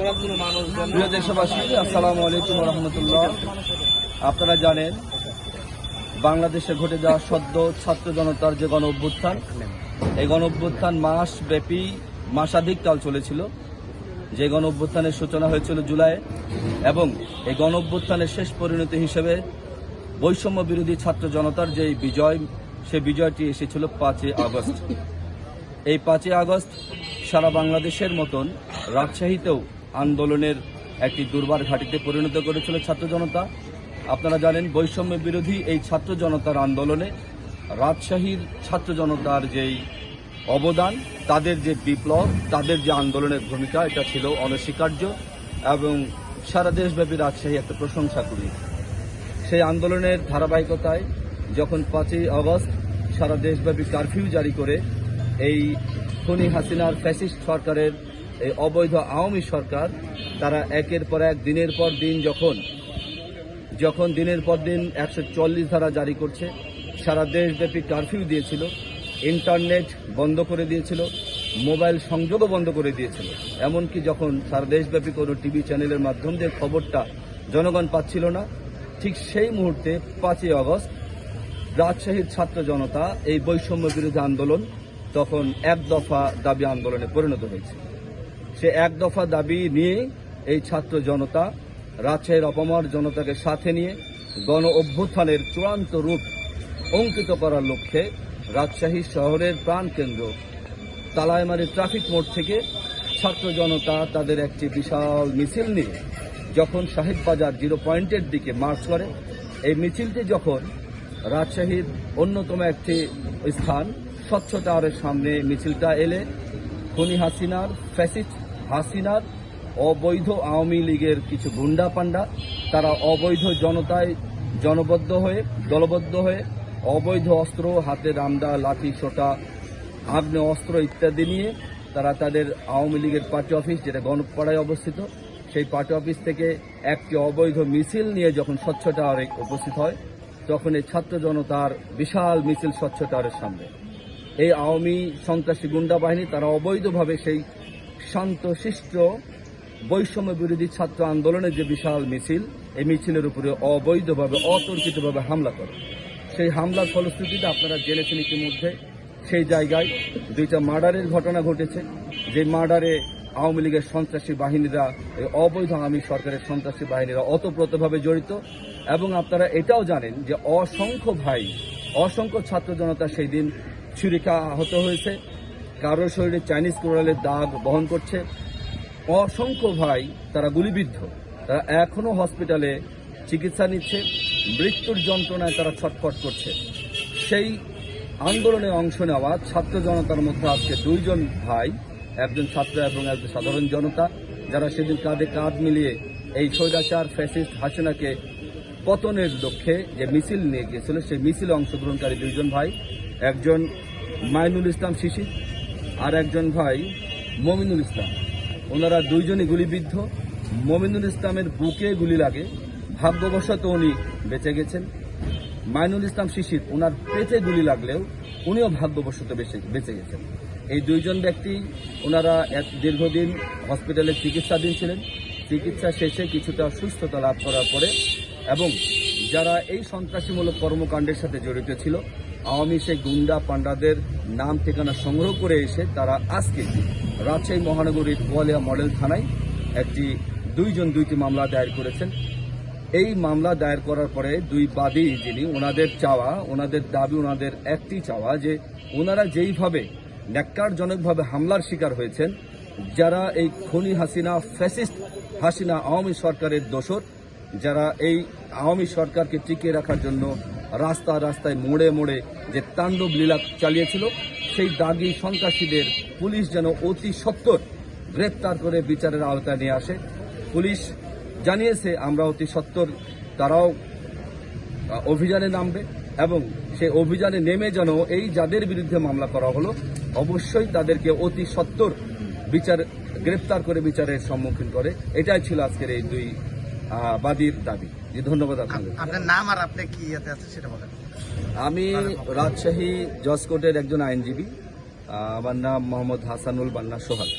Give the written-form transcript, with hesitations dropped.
প্রিয় দেশবাসী, আসসালামু আলাইকুম রহমতুল্লাহ। আপনারা জানেন বাংলাদেশে ঘটে যাওয়া সদ্য ছাত্র জনতার যে গণ অভ্যুত্থান, এই গণ অভ্যুত্থান মাসাধিক কাল চলেছিল। যে গণ অভ্যুত্থানের সূচনা হয়েছিল জুলাইয়ে, এবং এই গণ অভ্যুত্থানের শেষ পরিণতি হিসেবে বৈষম্য বিরোধী ছাত্র জনতার যে বিজয়, সে বিজয়টি এসেছিল 5ই আগস্ট। এই 5ই আগস্ট সারা বাংলাদেশের মতন রাজশাহীতেও আন্দোলনের একটি দুর্বার ঘাঁটিতে পরিণত করেছিল ছাত্র জনতা। আপনারা জানেন বৈষম্য বিরোধী এই ছাত্র জনতার আন্দোলনে রাজশাহীর ছাত্র জনতার যেই অবদান, তাদের যে বিপ্লব, তাদের যে আন্দোলনের ভূমিকা, এটা ছিল অনস্বীকার্য, এবং সারা দেশব্যাপী রাজশাহী একটা প্রশংসা করি। সেই আন্দোলনের ধারাবাহিকতায় যখন 5ই আগস্ট সারা দেশব্যাপী কারফিউ জারি করে এই খুনি হাসিনার ফ্যাসিস্ট সরকারের এই অবৈধ আওয়ামী সরকার, তারা একের পর এক দিনের পর দিন যখন দিনের পর দিন 144 ধারা জারি করছে, সারা দেশব্যাপী কারফিউ দিয়েছিল, ইন্টারনেট বন্ধ করে দিয়েছিল, মোবাইল সংযোগও বন্ধ করে দিয়েছিল। এমনকি যখন সারা দেশব্যাপী কোনো টিভি চ্যানেলের মাধ্যম দিয়ে খবরটা জনগণ পাচ্ছিল না, ঠিক সেই মুহূর্তে 5ই আগস্ট রাজশাহীর ছাত্র জনতা এই বৈষম্য বিরোধী আন্দোলন তখন এক দফা দাবি আন্দোলনে পরিণত হয়েছে। সে এক দফা দাবি নিয়ে এই ছাত্র জনতা রাজশাহীর অপমর জনতাকে সাথে নিয়ে গণ অভ্যুত্থানের চূড়ান্ত রূপ অঙ্কিত করার লক্ষ্যে রাজশাহী শহরের প্রাণকেন্দ্র তালাইমারি ট্রাফিক মোড় থেকে ছাত্র জনতা তাদের একটি বিশাল মিছিল নিয়ে যখন সাহেব বাজার 0 পয়েন্টের দিকে মার্চ করে, এই মিছিলটি যখন রাজশাহীর অন্যতম একটি স্থান স্বচ্ছ টাওয়ারের সামনে মিছিলটা এলে খুনি হাসিনার ফ্যাসিস্ট হাসিনার অবৈধ আওয়ামী লীগের কিছু গুন্ডা পান্ডা, তারা অবৈধ জনতায় দলবদ্ধ হয়ে অবৈধ অস্ত্র, হাতে রামদা, লাঠি, সোটা, আগ্নেয় অস্ত্র ইত্যাদি নিয়ে তারা তাদের আওয়ামী লীগের পার্টি অফিস, যেটা গণপাড়ায় অবস্থিত, সেই পার্টি অফিস থেকে একটি অবৈধ মিছিল নিয়ে যখন স্বচ্ছ টাওয়ারে উপস্থিত হয়, তখন এই ছাত্র জনতার বিশাল মিছিল স্বচ্ছ টাওয়ারের সামনে এই আওয়ামী সন্ত্রাসী গুন্ডা বাহিনী তারা অবৈধভাবে সেই শান্তশিষ্ট বৈষম্য বিরোধী ছাত্র আন্দোলনের যে বিশাল মিছিল, এই মিছিলের উপরে অবৈধভাবে অতর্কিতভাবে হামলা করে। সেই হামলার ফলশ্রুতিতে আপনারা জেনেছেন ইতিমধ্যে সেই জায়গায় 2টা মার্ডারের ঘটনা ঘটেছে। যে মার্ডারে আওয়ামী লীগের সন্ত্রাসী বাহিনীরা, এই অবৈধ আওয়ামী সরকারের সন্ত্রাসী বাহিনীরা ওতপ্রোতভাবে জড়িত। এবং আপনারা এটাও জানেন যে অসংখ্য ছাত্র জনতা সেই দিন ছুরিকা আহত হয়েছে, কারোর শরীরে চাইনিজ কোরালের দাগ বহন করছে, অসংখ্য ভাই তারা গুলিবিদ্ধ, তারা এখনো হসপিটালে চিকিৎসা নিচ্ছে, মৃত্যুর যন্ত্রণায় তারা ছটফট করছে। সেই আন্দোলনে অংশ নেওয়া ছাত্র জনতার মধ্যে আজকে 2 জন ভাই, একজন ছাত্র এবং একজন সাধারণ জনতা, যারা সেদিন কাঁধে কাঁধ মিলিয়ে এই স্বৈরাচার ফ্যাসিস্ট হাসিনাকে পতনের লক্ষ্যে যে মিছিল নিয়ে গিয়েছিল, সেই মিছিলে অংশগ্রহণকারী 2 জন ভাই, একজন মাইনুল ইসলাম শিশির আর একজন ভাই মমিনুল ইসলাম। ওনারা 2 জনই গুলিবিদ্ধ। মমিনুল ইসলামের বুকে গুলি লাগে, ভাগ্যবশত উনি বেঁচে গেছেন। মাইনুল ইসলাম শিশির, ওনার পেটে গুলি লাগলেও উনিও ভাগ্যবশত বেঁচে গেছেন। এই 2 জন ব্যক্তি, ওনারা দীর্ঘদিন হসপিটালে চিকিৎসাধীন ছিলেন। চিকিৎসা শেষে কিছুটা সুস্থতা লাভ করার পরে, এবং যারা এই সন্ত্রাসীমূলক কর্মকাণ্ডের সাথে জড়িত ছিল, আওয়ামী সেই গুন্ডা পান্ডাদের নাম ঠিকানা সংগ্রহ করে এসে তারা আজকে রাজশাহী মহানগরীর গোয়ালিয়া মডেল থানায় 2টি মামলা দায়ের করেছেন। এই মামলা দায়ের করার পরে 2 বাদী যিনি, ওনাদের দাবি, ওনাদের একটি চাওয়া যে ওনারা যেইভাবে ন্যাক্কারজনকভাবে হামলার শিকার হয়েছেন, যারা এই খুনি হাসিনা ফ্যাসিস্ট হাসিনা আওয়ামী সরকারের দোসর, যারা এই আওয়ামী সরকারকে টিকিয়ে রাখার জন্য রাস্তায় মোড়ে মোড়ে যে তাণ্ডব লীলা চালিয়েছিল, সেই দাগী সন্ত্রাসীদের পুলিশ যেন অতি সত্বর গ্রেপ্তার করে বিচারের আওতায় নিয়ে আসে। পুলিশ জানিয়েছে আমরা অতি সত্বর তারাও অভিযানে নামবে, এবং সেই অভিযানে নেমে যেন এই যাদের বিরুদ্ধে মামলা করা হলো অবশ্যই তাদেরকে অতি সত্বর গ্রেপ্তার করে বিচারের সম্মুখীন করে। এটাই ছিল আজকের এই 2 বাদীর দাবি। ধন্যবাদ আপনাদের। আপনার নাম আর আপনি কি ইয়েতে আছে সেটা বলেন। আমি রাজশাহী জজ কোর্টের একজন আইনজীবী। আমার নাম মোহাম্মদ হাসানুল বান্না সোহাগ।